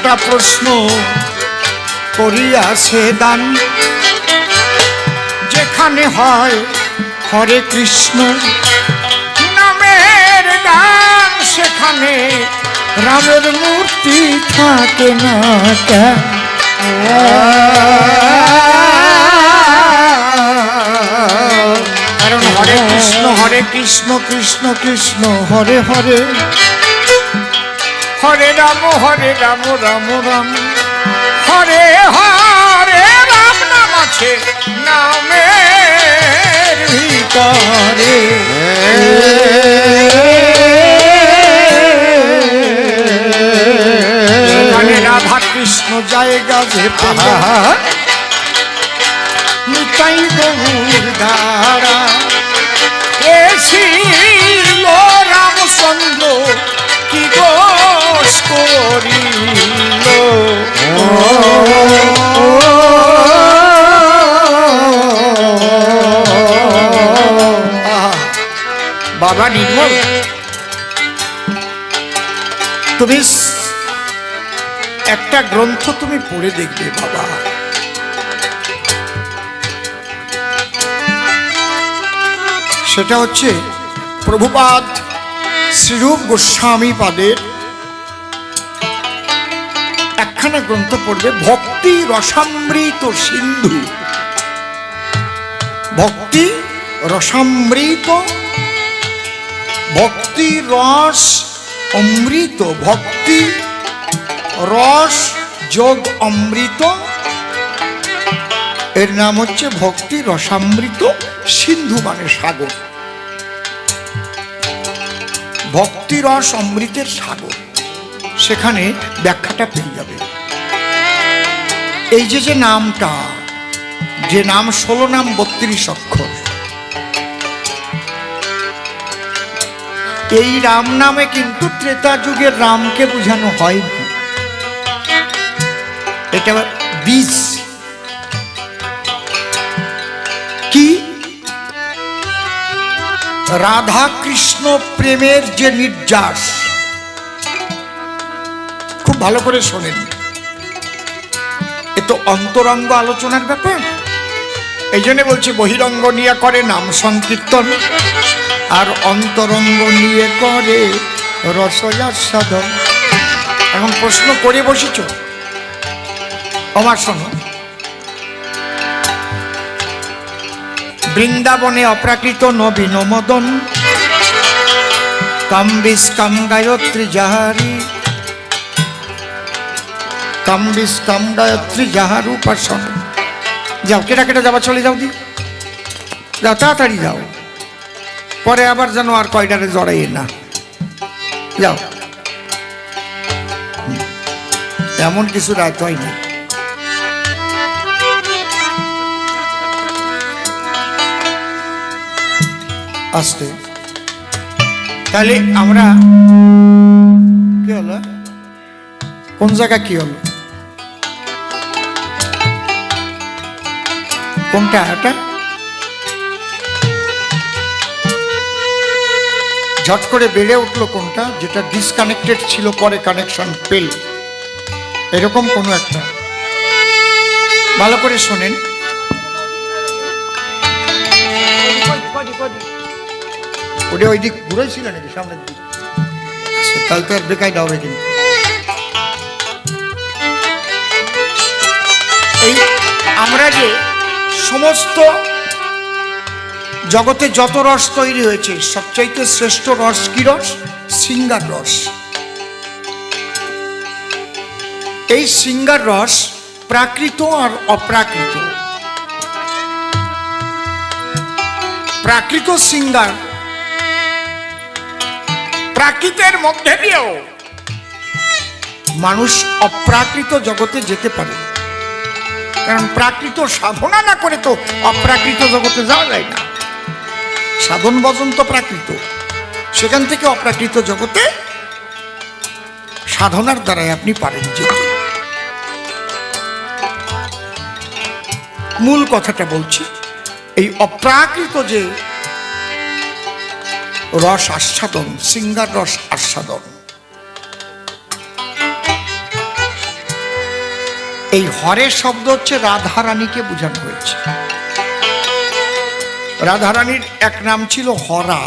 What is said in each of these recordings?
একটা প্রশ্ন করিয়াছে দান, যেখানে হয় হরে কৃষ্ণ নামের গান, সেখানে রামের মূর্তি থাকে না কেন? কারণ হরে কৃষ্ণ কৃষ্ণ কৃষ্ণ হরে হরে, হরে রাম রাম রাম হরে হরে, রাম নাম আছে নামের ভিতরে। সেখানে রাধা কৃষ্ণ জায়গা যে নিতাই গৌর ধারা, এসিল রামচন্দ্র কি দোষ করিল। বাবা নির্মল, তুমি একটা গ্রন্থ তুমি পড়ে দেখবে বাবা, সেটা হচ্ছে প্রভুপাদ শ্রীরূপ গোস্বামী পাদের একখানা গ্রন্থ পড়বে, ভক্তি রসামৃত সিন্ধু। ভক্তি রসামৃত, ভক্তি রস অমৃত, ভক্তি রস যোগ অমৃত, এর নাম হচ্ছে ভক্তি রসামৃত সিন্ধু, মানে সাগর। ভক্তি রস অমৃতের সাগর, সেখানে ব্যাখ্যাটা পেয়ে যাবে। এই যে নামটা, যে নাম 16 নাম 32 অক্ষর, এই রাম নামে কিন্তু ত্রেতা যুগের রামকে বোঝানো হয়নি, এটা বীজ। কি? রাধা কৃষ্ণ প্রেমের যে নির্যাস, খুব ভালো করে শোনেন, এ তো অন্তরঙ্গ আলোচনার ব্যাপার। এই জন্য বলছি বহিরঙ্গ নিয়ে করে নাম সংকীর্তন, আর অন্তরঙ্গ নিয়ে করে রসয়াস্বাদন। এখন প্রশ্ন করে বসেছ, আমার শোনো, বৃন্দাবনে অপ্রাকৃত নবীন মদন, কাম্বিস কাম গায়ত্রী যাহারি, কাম্বিস কাম গায়ত্রী যাহার উপাসন। যাও, কেটা কেটা যাবা, চলে যাও, দি যাও, তাড়াতাড়ি যাও, পরে আবার যেন আর কয়টারে জড়াই না। যাও, এমন কিছু রাত হয় না। আসতে তাহলে আমরা কি হলো, কোন জায়গা কি হলো, কোনটা এটা ঝট করে বেড়ে উঠলো, কোনটা যেটা ডিসকানেক্টেড ছিল পরে কানেকশন পেল, এরকম কোনো একটা। ভালো করে শোনেন, ওটা ওই দিক ঘুরেছিল নাকি সামনের দিক? তাহলে তো আর বেকায়দা হবে। কিন্তু এই আমরা যে সমস্ত জগতে যত রস তৈরি হয়েছে, সবচাইতে শ্রেষ্ঠ রস কি রস? শৃঙ্গার রস। এই শৃঙ্গার রস প্রাকৃত আর অপ্রাকৃত। প্রাকৃত শৃঙ্গার প্রাকৃতের মধ্যে দিয়েও মানুষ অপ্রাকৃত জগতে যেতে পারে, কারণ প্রাকৃত সাধনা না করে তো অপ্রাকৃত জগতে যাওয়া যায় না। সাধন ভজন তো প্রাকৃত, সেখান থেকে অপ্রাকৃত জগতে সাধনার দ্বারাই আপনি পারেন যেতে। মূল কথাটা বলছি, এই অপ্রাকৃত যে রস আস্বাদন, শৃঙ্গার রস আস্বাদন, এই হরের শব্দ হচ্ছে রাধারানীকে বোঝানো হয়েছে। রাধারানীর এক নাম ছিল হরা।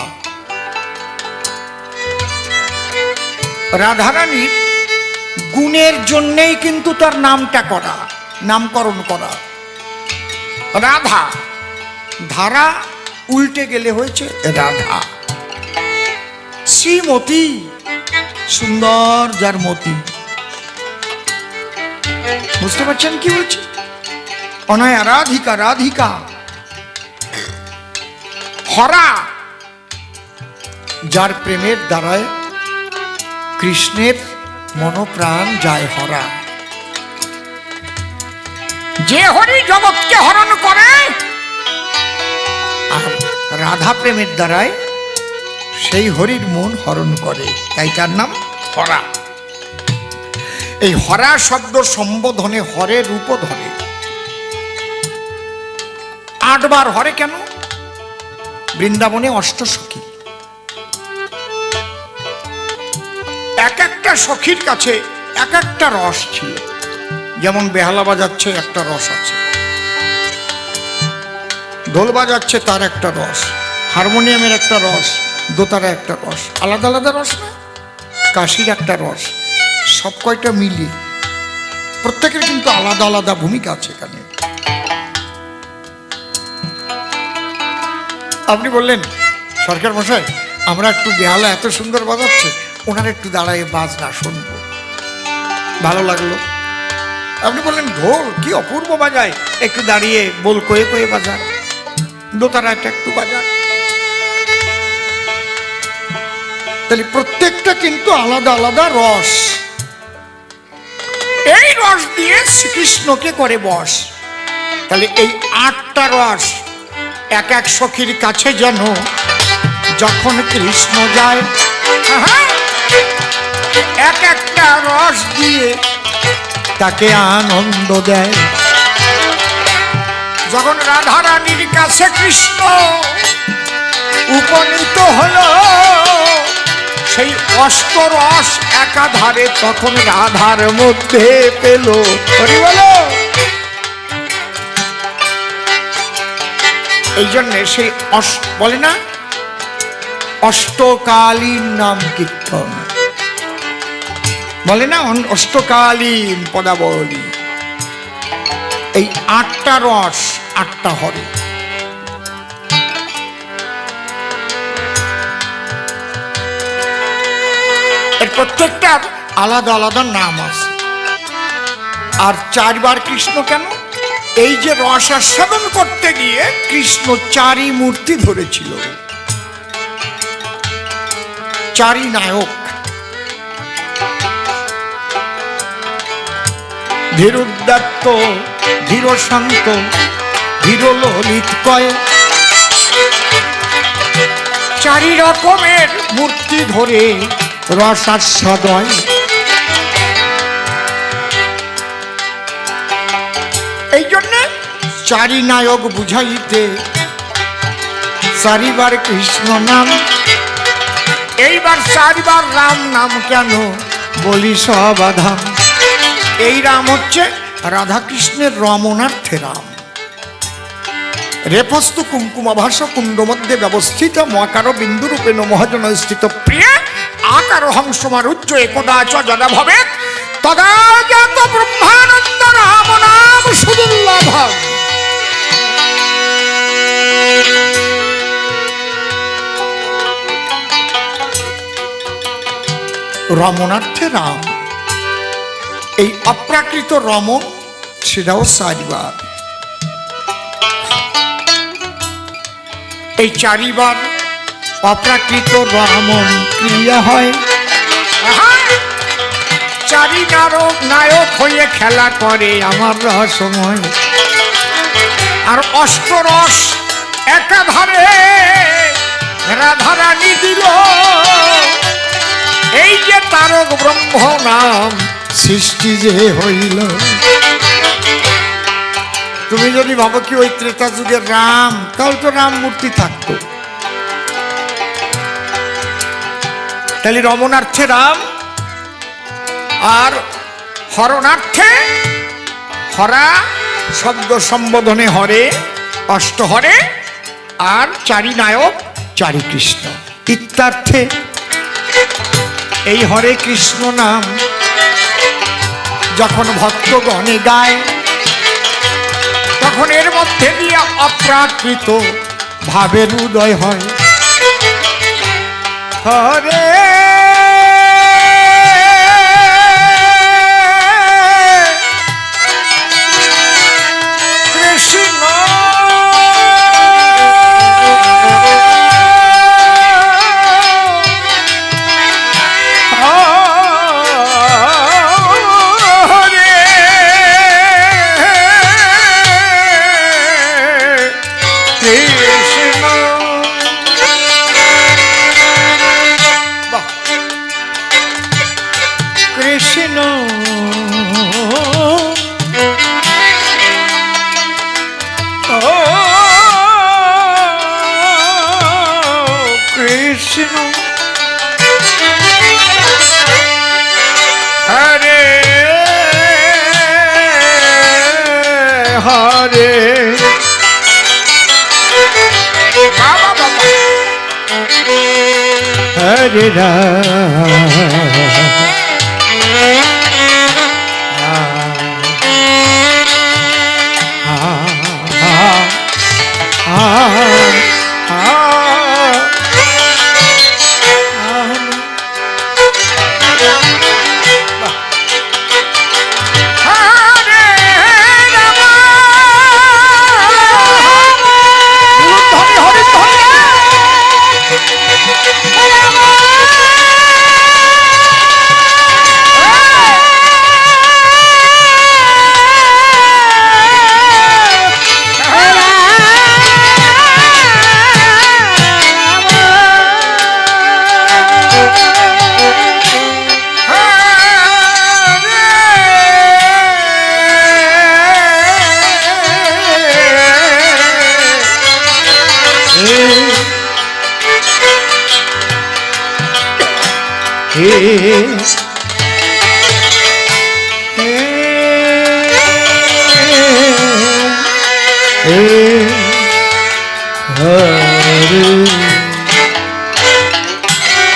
রাধারানীর গুণের জন্যেই কিন্তু তার নামটা করা, নামকরণ করা। রাধা, ধারা উল্টে গেলে হয়েছে রাধা। শ্রীমতী, সুন্দর যার মতি। বুঝতে পারছেন কি বলছি? অনয়া রাধিকা, রাধিকা। হরা, যার প্রেমের দ্বারায় কৃষ্ণের মনোপ্রাণ যায় হরা। যে হরি জগৎকে হরণ করে, আর রাধা প্রেমের দ্বারায় সেই হরির মন হরণ করে, তাই তার নাম হরা। এই হরা শব্দ সম্বোধনে হরের রূপ ধরে। 8 বার হরে কেন? বৃন্দাবনে অষ্টসখী, এক একটা সখীর কাছে এক একটা রস ছিল। যেমন বেহালা বাজাচ্ছে একটা রস আছে, ঢোল বাজাচ্ছে তার একটা রস, হারমোনিয়ামের একটা রস, দোতারা একটা রস, আলাদা আলাদা রস না, কাশির একটা রস, সব কয়টা মিলিয়ে প্রত্যেকের কিন্তু আলাদা আলাদা ভূমিকা আছে এখানে। আপনি বললেন সরকার মশাই, আমরা একটু বেহালা এত সুন্দর বাজাচ্ছে, ওনার একটু দাঁড়ায় বাজনা শুনবো, ভালো লাগলো। আপনি বললেন ঢোল কি অপূর্ব বাজায়, একটু দাঁড়িয়ে বল কয়ে কয়ে বাজায়, দোতারা একটু বাজায়। তাহলে প্রত্যেকটা কিন্তু আলাদা আলাদা রস। এই রস দিয়ে শ্রীকৃষ্ণকে করে বস। তাহলে এই 8টা রস এক এক সখীর কাছে যেন যখন কৃষ্ণ যায়, এক একটা রস দিয়ে তাকে আনন্দ দেয়। যখন রাধারানীর কাছে কৃষ্ণ উপনীত হলো, সেই অষ্টরস একাধারে তখন রাধার মধ্যে পেল। বলো, এই জন্যে সেই বলে না অষ্টকালীন নাম কীর্তন, বলে না অষ্টকালীন পদাবলী। এই 8টা রস 8টা হরে। এর প্রত্যেকটার আলাদা আলাদা নাম আছে। আর 4 বার কৃষ্ণ কেন? এই যে রস আস্বাদন করতে গিয়ে কৃষ্ণ 4ই মূর্তি ধরেছিল, 4ই নায়ক। ধীরোদাত্ত, ধীর শান্ত, ধীর ললিত কয়, 4 রকমের মূর্তি ধরে রস আস্বাদন। এই জন্যে 4ই নায়ক বুঝাইতে 4 বার কৃষ্ণ নাম। এইবার 4 বার রাম নাম কেন? বলি সবাধাম। এই রাম হচ্ছে রাধা কৃষ্ণের রমণার্থে রাম। রেফস্তু কুঙ্কুমাভাস কুণ্ড মধ্যে ব্যবস্থিত মকার বিন্দু রূপেণ মহাজন স্থিত প্রিয় আকার হংসমারুজ্জ একদা চ যদা ভবেৎ তদা জাত ব্রহ্মানন্দ রাম নাম সুদুর্লভম। রমণার্থে রাম, এই অপ্রাকৃত রমণ সেটাও 4 বার। এই 4 বার অপ্রাকৃত রমণ ক্রিয়া হয়। 4ই নায়ক হয়ে খেলা করে আমার রসময়। আর অষ্টরস একাধারে রাধারানী দিল। এই যে তারক ব্রহ্ম নাম সৃষ্টি যে হইল। তুমি যদি ভাবো কি ওই ত্রেতা যুগের রাম, তাহলে তো রাম মূর্তি থাকতো। তাহলে রমণার্থে রাম আর হরণার্থে হরা শব্দ সম্বোধনে হরে, অষ্টহরে, আর চারি নায়ক চারি কৃষ্ণ ইত্যার্থে এই হরে কৃষ্ণ নাম যখন ভক্তগণে গায় তখন এর মধ্যে দিয়ে অপ্রাকৃত ভাবের উদয় হয়। হরে কৃষ্ণ Hare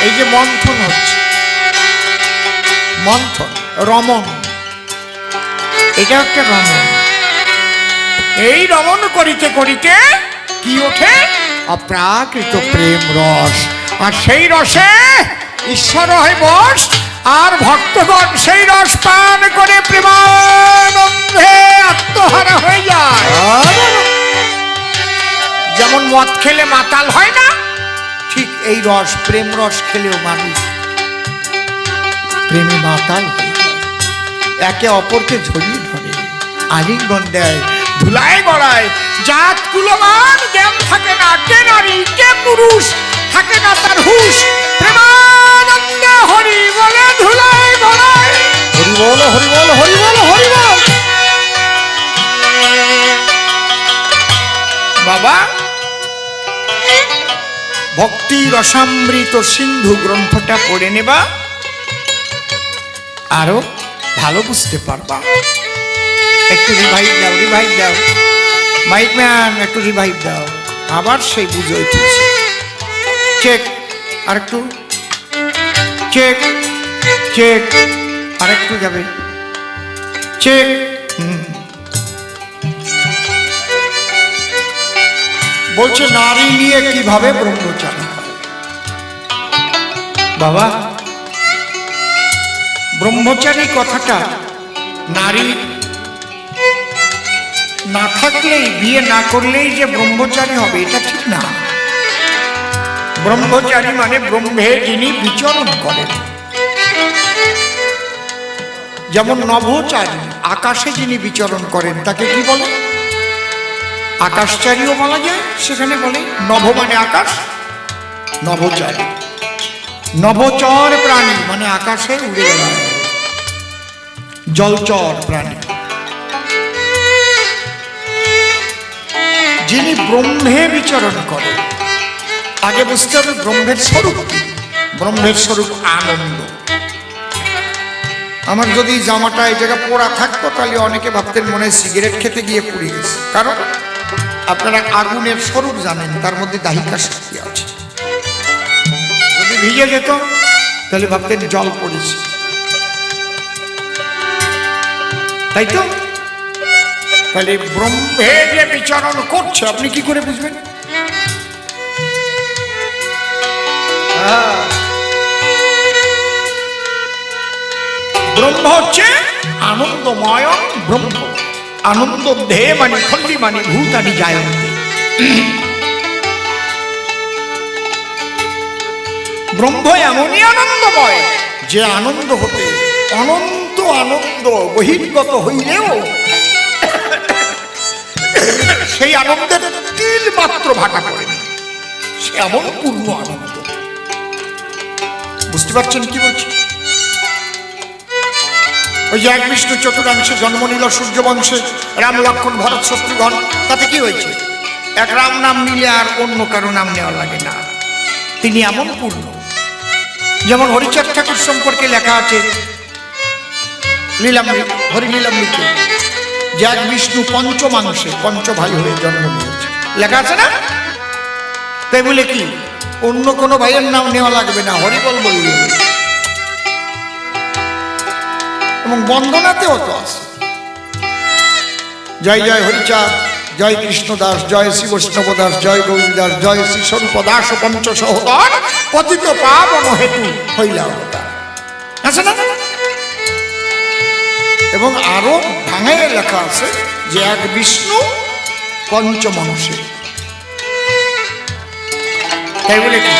এই যে মন্থন হচ্ছে, মন্থন রমণ, এটা একটা রমণ। এই রমণ করিতে করিতে কি ওঠে? অপ্রাকৃত প্রেম রস, আর সেই রসে ঈশ্বর হয় বশ, আর ভক্তগণ সেই রস পান করে প্রেমানন্দে আত্মহারা হয়ে যায়। যেমন মদ খেলে মাতাল হয় না, ঠিক এই রস প্রেম রস খেলেও মানুষ প্রেমে মাতাল হয়ে যায়, একে অপরকে জড়িয়ে ধরে, আলিঙ্গন দেয়, ধুলায় গড়ায়। জাত কুলমান জ্ঞান থাকে না, কে নারী কে পুরুষ থাকে না তার হুশ, প্রেমানন্দে হরি বলে ধুলায় গড়ায়। হরি বল হরি বল হরি বল হরি বল। বাবা, ভক্তি রসামৃত সিন্ধু গ্রন্থটা পড়ে নেবা, আরো ভালো বুঝতে পারবা। একটু রিভাইভ দাও, রিভাইভ দাও, মাইক ম্যান একটু রিভাইভ দাও। আবার সেই বুঝে উঠেছে, চেক, আর একটু চেক চেক, আর একটু যাবে চেক। বলছে নারী নিয়ে কিভাবে ব্রহ্মচারী হয়। বাবা, ব্রহ্মচারী কথাটা নারী না থাকলেই, বিয়ে না করলেই যে ব্রহ্মচারী হবে এটা ঠিক না। ব্রহ্মচারী মানে ব্রহ্মে যিনি বিচরণ করেন। যেমন নভোচারী, আকাশে যিনি বিচরণ করেন তাকে কি বলে? আকাশচারীও বলা যায়, সেখানে বলে নভ মানে আকাশ, নভোচারী। নভোচর প্রাণী মানে আকাশে উড়ে বেড়ায়, জলচর প্রাণী। যিনি ব্রহ্মে বিচরণ করেন, আগে বুঝতে হবে ব্রহ্মের স্বরূপ কি। ব্রহ্মের স্বরূপ আনন্দ। আমার যদি জামাটা এই জায়গায় পোড়া থাকতো তাহলে অনেকে ভাবতেন মনে হয় সিগারেট খেতে গিয়ে পুড়ে গেছে, কারণ আপনারা আগুনের স্বরূপ জানেন, তার মধ্যে দাহিকা শক্তি আছে। যদি ভিজে যেত তাহলে ভাবতেন জল পড়েছে, তাই তো? তাহলে ব্রহ্মে যে বিচরণ করছে আপনি কি করে বুঝবেন? ব্রহ্ম হচ্ছে আনন্দময় ব্রহ্ম। আনন্দ দেহ মানে খল্লি মানে ভূতানি জায়ন্তে। ব্রহ্ম এমনই আনন্দময় যে আনন্দ হতে অনন্ত আনন্দ বহির্গত হইলেও সেই আনন্দের তিল মাত্র ভাটা পড়েনি, সে এমন পূর্ণ আনন্দ। বুঝতে পারছেন কি বলছি? ওই যে এক বিষ্ণু চতুরাংশে জন্ম নিল সূর্যবংশে, রাম লক্ষ্মণ ভরত শত্রুঘ্ন, তাতে কি হয়েছে? এক রাম নাম নিলে আর অন্য কারো নাম নেওয়া লাগে না, তিনি এমন পূর্ণ। যেমন হরিচাঁদ ঠাকুর সম্পর্কে লেখা আছে হরিলীলামৃতে, যে এক বিষ্ণু পঞ্চমাংশে পঞ্চ ভাই হয়ে জন্ম নিয়েছে, লেখা আছে না? তাই বলে কি অন্য কোনো ভাইয়ের নাম নেওয়া লাগবে না, হরিবল বললে। এবং বন্দনাতেও তো আছে, জয় জয় হরিচাঁদ, জয় কৃষ্ণদাস, জয় শ্রী বৈষ্ণব দাস, জয় গৌরীদাস, জয় শ্রী স্বরূপ দাস পঞ্চ সহোদর, পতিত পাবন হেতু হইলা অবতার, আছে না? এবং আরো ভাঙায় লেখা আছে যে এক বিষ্ণু পঞ্চমংশে। তাই বলে কি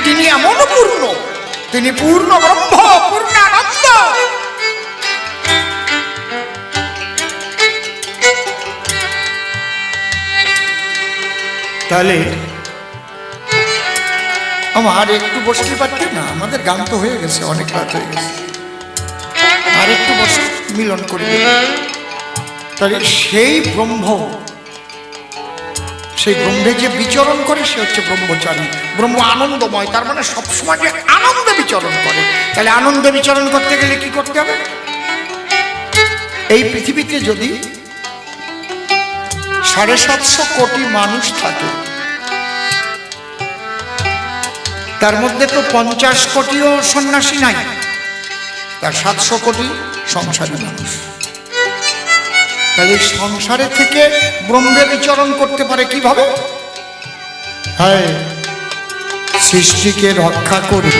তিনি এমন পূর্ণ, তিনি পূর্ণ ব্রহ্ম, পূর্ণ আনন্দ। তাহলে আমার একটু বসতে পারতেন না? আমাদের গান তো হয়ে গেছে, অনেক রাত হয়ে গেছে, আর একটু বসে মিলন করি। তাহলে সেই ব্রহ্ম, সেই ব্রহ্মে যে বিচরণ করে সে হচ্ছে ব্রহ্মচারী। ব্রহ্ম আনন্দময়, তার মানে সবসময় যে আনন্দে বিচরণ করে। তাহলে আনন্দে বিচরণ করতে গেলে কি করতে হবে? এই পৃথিবীতে যদি 750 কোটি মানুষ থাকে, তার মধ্যে তো 50 কোটিও সন্ন্যাসী নাই, তার 700 কোটি সংসারী মানুষ। তাহলে সংসারে থেকে ব্রহ্মে বিচরণ করতে পারে কিভাবে? হ্যাঁ, সৃষ্টিকে রক্ষা করে,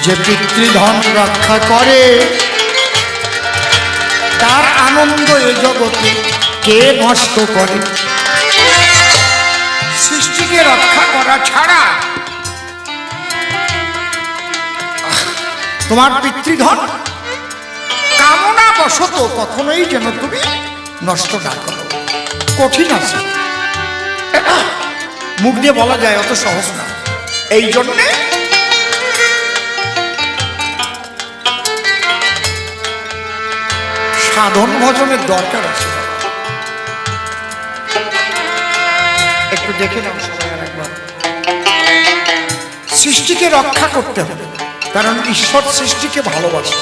যে পিতৃধন রক্ষা করে, তার আনন্দ এ জগতে কে নষ্ট করে? সৃষ্টিকে রক্ষা করা ছাড়া তোমার পিতৃধন কামনা বশত কখনোই যেন তুমি নষ্ট না করো। কঠিন আছে, মুখ দিয়ে বলা যায়, অত সহজ না। এই জন্যে সাধন ভজনের দরকার আছে। একটু দেখে নাও সবাই আর একবার। সৃষ্টিকে রক্ষা করতে হবে, কারণ ঈশ্বর সৃষ্টিকে ভালোবাসে।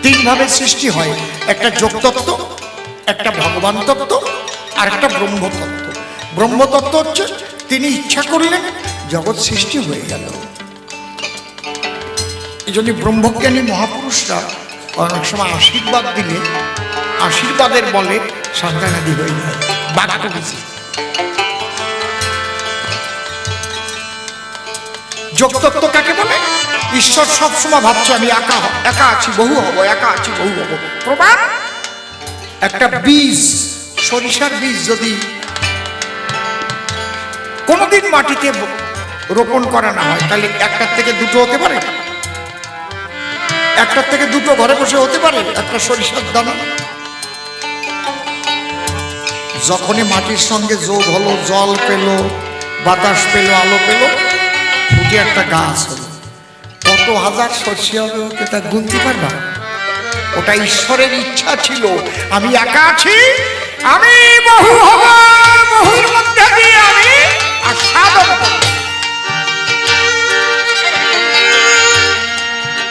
3 ভাবে সৃষ্টি হয়, একটা যোগতত্ত্ব, একটা ভগবান তত্ত্ব, আর একটা ব্রহ্মতত্ত্ব। ব্রহ্মতত্ত্ব হচ্ছে তিনি ইচ্ছা করলেন জগৎ সৃষ্টি হয়ে গেল। এই জন্য ব্রহ্মজ্ঞানী মহাপুরুষরা অনেক সময় আশীর্বাদ দিলে আশীর্বাদের বলে সন্তানাদি হয়ে যায়, বাক্য কিছু। যোগতত্ত্ব কাকে বলে? ঈশ্বর সবসময় ভাবছে আমি একা আছি, বহু হব, একা আছি, বহু হব। প্রমাণ, একটা বীজ, সরিষার বীজ যদি কোনোদিন মাটিতে রোপণ করা না হয়, তাহলে একটার থেকে দুটো হতে পারে? একটার থেকে দুটো ঘরে বসে হতে পারে একটা সরিষার দানা? যখনই মাটির সঙ্গে যোগ হলো, জল পেল, বাতাস পেল, আলো পেল, ফুটে একটা গাছ হলো। কত হাজার সর্ষে হবে ওকে তা গুনতে পারবা? ওটা ঈশ্বরের ইচ্ছা ছিল, আমি একা আছি, আমি বহু হব, বহুর মধ্যে দিয়ে আমি আর সাধন করবে।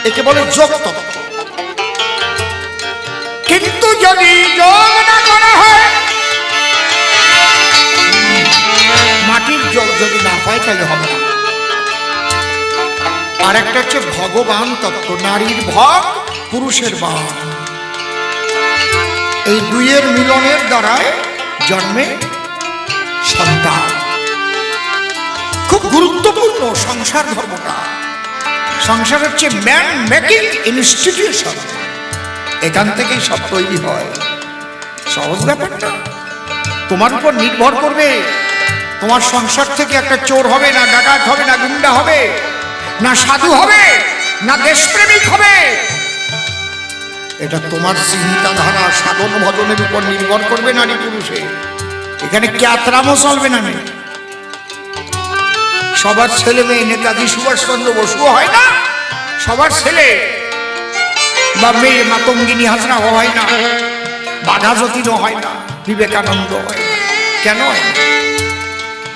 একে বলে যোগ তত্ত্ব। কিন্তু যদি যোগ না করা হয়, মাটির যোগ যদি না পায় তাহলে হবে না। আর একটা হচ্ছে ভগবান তত্ত্ব, নারীর ভগ পুরুষের বাণ। এই দুইয়ের মিলনের দ্বারায় জন্মে সন্তান। খুব গুরুত্বপূর্ণ সংসার ধর্মটা। সংসার হচ্ছে ম্যান মেকিং ইনস্টিটিউশন, এখান থেকেই সব তৈরি হয়। সহজ ব্যাপার না। তোমার উপর নির্ভর করবে তোমার সংসার থেকে একটা চোর হবে না, ডাকাত হবে না, গুন্ডা হবে না, সাধু হবে না, দেশপ্রেমিক হবে। এটা তোমার চিন্তাধারা সাধন ভজনের উপর নির্ভর করবে নারী পুরুষে। এখানে ক্যাতরামও চলবে না। সবার ছেলে মেয়ে নেতাজি সুভাষচন্দ্র বসুও হয় না, সবার ছেলে বা মেয়ে মাতঙ্গিনী হাজরা হয় না, বাঘা যতীনও হয় না, বিবেকানন্দ হয় না। কেন হয় না?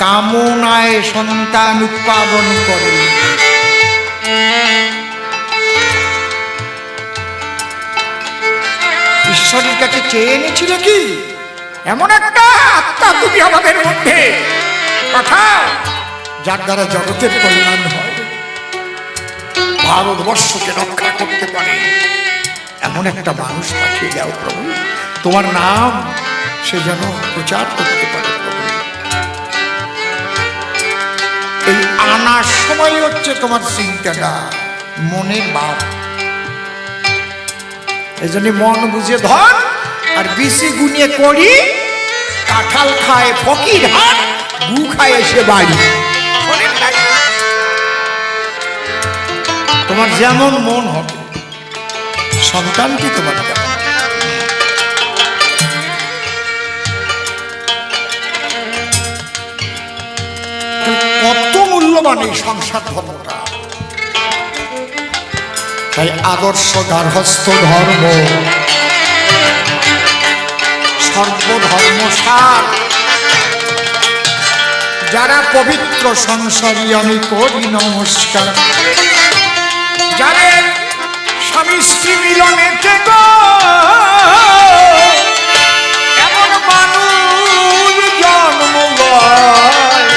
কামনায় সন্তান উৎপাদন করে। ঈশ্বরের কাছে চেয়ে এনেছিল কি এমন একটা আত্মা তুমি আমাদের মধ্যে, কথা যার দ্বারা জগতের কল্যাণ হয়, ভারতবর্ষকে রক্ষা করতে পারে এমন একটা মানুষ পাঠিয়ে দাও প্রভু। তোমার নাম সে যেন প্রচার করতে পারে প্রভু। এই আনার সময় হচ্ছে তোমার চিন্তাটা মনের ভাব। এই জন্য মন বুঝে ধর আর বিসি গুনিয়ে করি। কাঁঠাল খায় ফকির হাট, গু খায় এসে বাড়ি। তোমার যেমন মন হবে সন্তান কি তোমার কত মূল্যবান এই সংসার ধর্মটা। তাই আদর্শ গার্হস্থ ধর্ম সর্বধর্ম সার। যারা পবিত্র সংসারী আমি করি নমস্কার। যাদের স্বামী স্ত্রী মিলনে এমন মানুষ জন্ম লয়,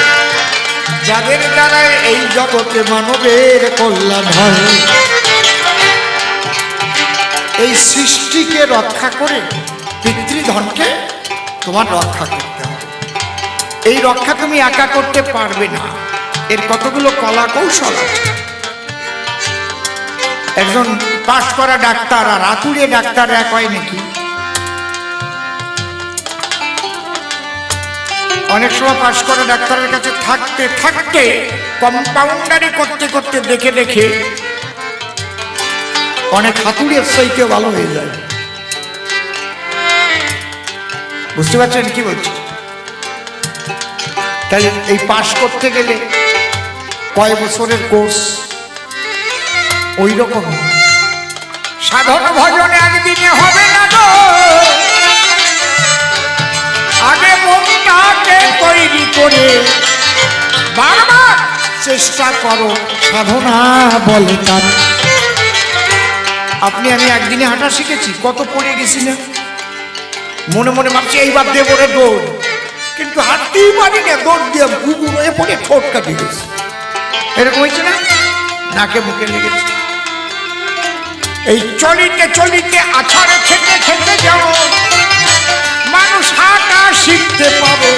যাদের দ্বারা এই জগতে মানবের কল্যাণ হয়। এই সৃষ্টিকে রক্ষা করে পিতৃধনকে তোমার রক্ষা করতে হবে। এই রক্ষা তুমি একা করতে পারবে না, এর কতগুলো কলা কৌশল আছে। একজন পাশ করা ডাক্তার আর আতুরে ডাক্তার এক হয় নাকি? অনেক সময় পাশ করা ডাক্তারের কাছে থাকতে থাকতে কম্পাউন্ডারি করতে করতে দেখে দেখে অনেক হাতুড়ের চাইতেও ভালো হয়ে যায়। বুঝতে পারছেন কি বলছি? তাই এই পাশ করতে গেলে কয় বছরের কোর্স, ওই রকম সাধন ভজনে একদিনে হবে না গো। আগে মনটাকে তৈরি করে বারবার চেষ্টা করো, সাধনা বলে তার। আপনি আমি একদিনে হাঁটা শিখেছি, কত পড়ে গেছি না, মনে মনে ভাবছি এইবার দেব রে দৌড়, কিন্তু হাঁটতেই পারি না, দৌড় দিয়ে গুগু হয়ে পড়ে ঠোঁট কাটি গেছে। এরকম হয়েছে না? নাকে মুখে লেগেছে। এই চলিতে চলিতে আছাড়ে খেতে খেতে যাও, মানুষ হাঁটা শিখতে পাবে।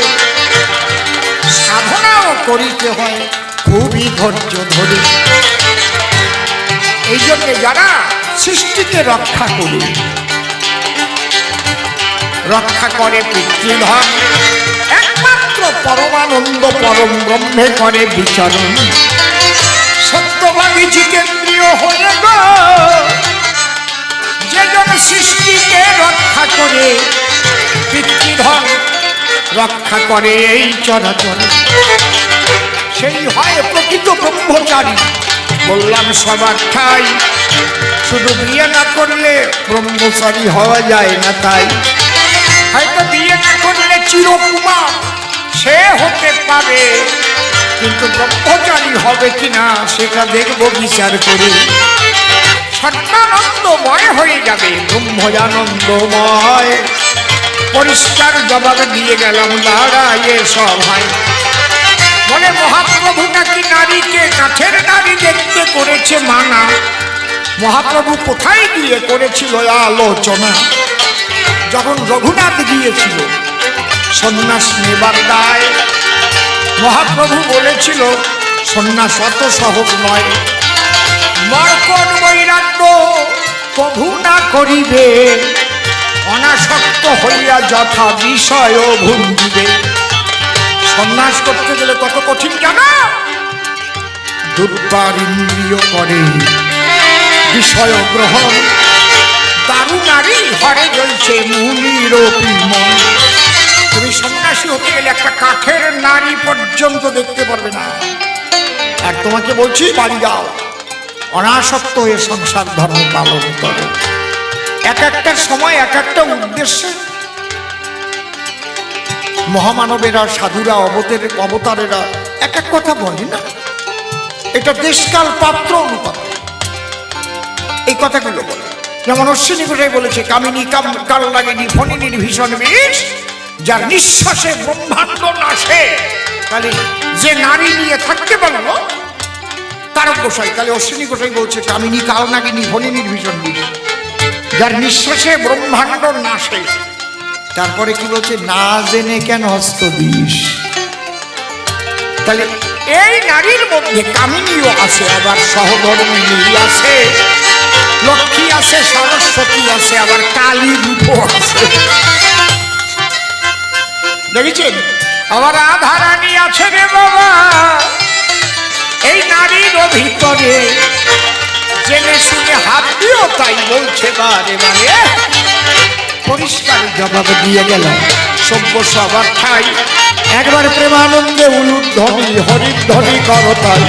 সাধনাও করিতে হয় খুবই ধৈর্য ধরে। এই জন্য যারা সৃষ্টিকে রক্ষা করে, রক্ষা করে পিতৃধন, একমাত্র পরমানন্দ পরম ব্রহ্মে করে বিচরণ। সত্যবাদী জিতেন্দ্রীয় হয়ে গো, যেজন সৃষ্টিকে রক্ষা করে পিতৃধন রক্ষা করে এই চরাচর, সেই হয় প্রকৃত ব্রহ্মচারী। বললাম সবার ঠাই, শুধু বিয়ে না করলে ব্রহ্মচারী হওয়া যায় না। তাই হয়তো বিয়ে না করলে চিরকুমার সে হতে পারে, কিন্তু ব্রহ্মচারী হবে কিনা সেটা দেখব বিচার করে। সত্যানন্দময় হয়ে যাবে, ব্রহ্মজানন্দময়। পরিষ্কার জবাব দিয়ে গেলাম দাঁড়ায় সভায়। বলে মহাপ্রভু নাকি নারীকে কাঠের নারী দেখতে করেছে মানা। মহাপ্রভু কোথায় গিয়ে করেছিল আলোচনা? যখন রঘুনাথ গিয়েছিল সন্ন্যাস নেবার দায়, মহাপ্রভু বলেছিল সন্ন্যাস অত সহজ নয়। মর্কট বৈরাগ্য প্রভু না করিবে, অনাসক্ত হইয়া যথা বিষয় ভুঞ্জিবে। সন্ন্যাস করতে গেলে কত কঠিন জানো? দুর্বার ইন্দ্রিয় করে বিষয় গ্রহণ, দারু নারী হরে জ্বলছে মুনির মন। তুমি সন্ন্যাসী হতে গেলে একটা কাঠের নারী পর্যন্ত দেখতে পারবে না। আর তোমাকে বলছি বাড়ি যাও, অনাসক্ত হয়ে সংসার ধর্ম পালন করো। এক একটা সময় এক একটা উদ্দেশ্যে মহামানবেরা, সাধুরা, অবতারেরা এক এক কথা বলে না। এটা দেশকাল পাত্র অনুপাত এই কথাগুলো বলে। যেমন অশ্বিনী ঘোষাই বলেছে, কামিনী কাল লাগেনি ফণিনীর ভীষণ বিষ, যার নিঃশ্বাসে ব্রহ্মাণ্ড নাশে। তাহলে যে নারী নিয়ে থাকতে পারলো তারক গোসাই, তাহলে অশ্বিনী গোসাই বলছে কামিনী কাল নাগিনী ফণিনীর ভীষণ বিষ, যার নিঃশ্বাসে ব্রহ্মাণ্ড নাশে। তারপরে কি বলছে, না জেনে কেন হস্ত দিস। তাহলে এই নারীর মধ্যে কামিনীও আছে, আবার সহধর্মিনী আছে, লক্ষ্মী আছে, সরস্বতী আছে, আবার কালী রূপও আছে। দেখেছেন? আবার রাধারানী আছে রে বাবা এই নারীর ভিতরে। জেনে শুনে হাত দিও, তাই বলছে বারে বারে। পরিষ্কার জবাব দিয়ে গেল সভ্য সবার ঠাই। একবার প্রেমানন্দে উলুধ্বনি হরিধ্বনি করতাই।